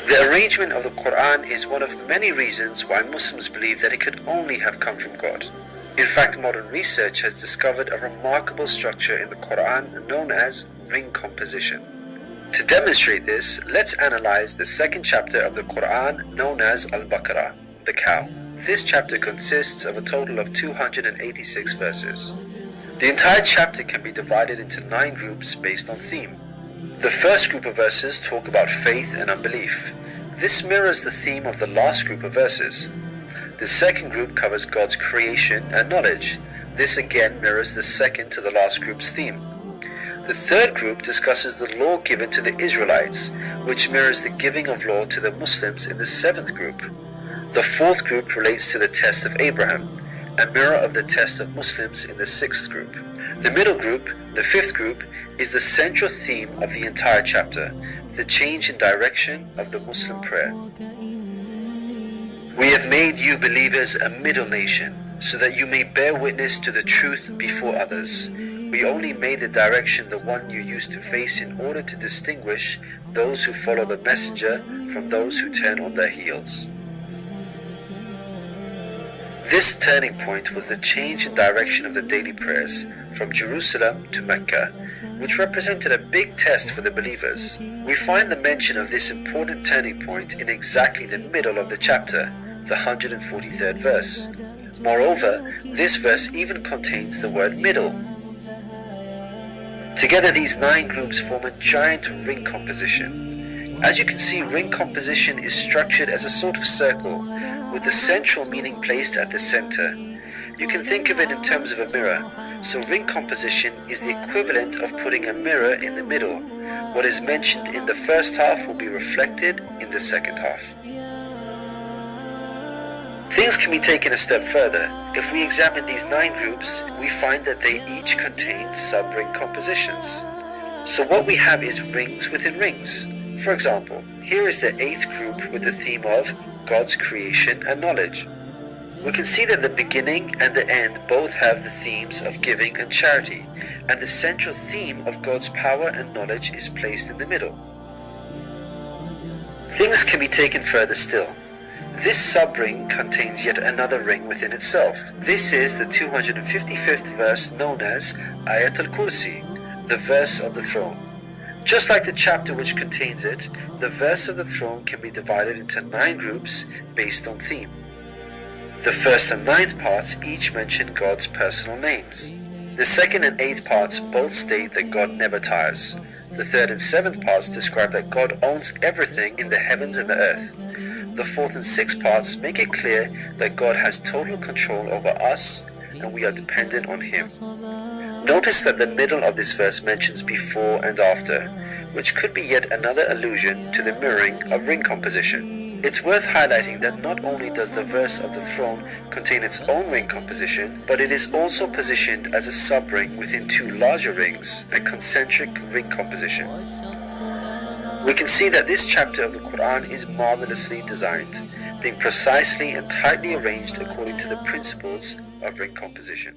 The arrangement of the Qur'an is one of many reasons why Muslims believe that it could only have come from God. In fact, modern research has discovered a remarkable structure in the Qur'an known as ring composition. To demonstrate this, let's analyze the second chapter of the Qur'an known as Al-Baqarah, the cow. This chapter consists of a total of 286 verses. The entire chapter can be divided into 9 groups based on theme. The first group of verses talk about faith and unbelief. This mirrors the theme of the last group of verses. The second group covers God's creation and knowledge. This again mirrors the second to the last group's theme. The third group discusses the law given to the Israelites, which mirrors the giving of law to the Muslims in the 7th group. The fourth group relates to the test of Abraham, a mirror of the test of Muslims in the 6th group. The middle group, the 5th group, is the central theme of the entire chapter, the change in direction of the Muslim prayer. We have made you believers a middle nation, so that you may bear witness to the truth before others. We only made the direction the one you used to face in order to distinguish those who follow the messenger from those who turn on their heels. This turning point was the change in direction of the daily prayers from Jerusalem to Mecca, which represented a big test for the believers. We find the mention of this important turning point in exactly the middle of the chapter, the 143rd verse. Moreover, this verse even contains the word middle. Together these 9 groups form a giant ring composition. As you can see, ring composition is structured as a sort of circle, with the central meaning placed at the center. You can think of it in terms of a mirror, so ring composition is the equivalent of putting a mirror in the middle. What is mentioned in the first half will be reflected in the second half. Things can be taken a step further. If we examine these 9 groups, we find that they each contain sub-ring compositions. So what we have is rings within rings. For example, here is the 8th group with the theme of God's creation and knowledge. We can see that the beginning and the end both have the themes of giving and charity, and the central theme of God's power and knowledge is placed in the middle. Things can be taken further still. This sub-ring contains yet another ring within itself. This is the 255th verse known as Ayat al-Kursi, the verse of the throne. Just like the chapter which contains it, the verse of the throne can be divided into 9 groups based on theme. The first and 9th parts each mention God's personal names. The 2nd and 8th parts both state that God never tires. The 3rd and 7th parts describe that God owns everything in the heavens and the earth. The 4th and 6th parts make it clear that God has total control over us and we are dependent on Him. Notice that the middle of this verse mentions before and after, which could be yet another allusion to the mirroring of ring composition. It's worth highlighting that not only does the verse of the throne contain its own ring composition, but it is also positioned as a sub-ring within 2 larger rings, a concentric ring composition. We can see that this chapter of the Qur'an is marvelously designed, being precisely and tightly arranged according to the principles of ring composition.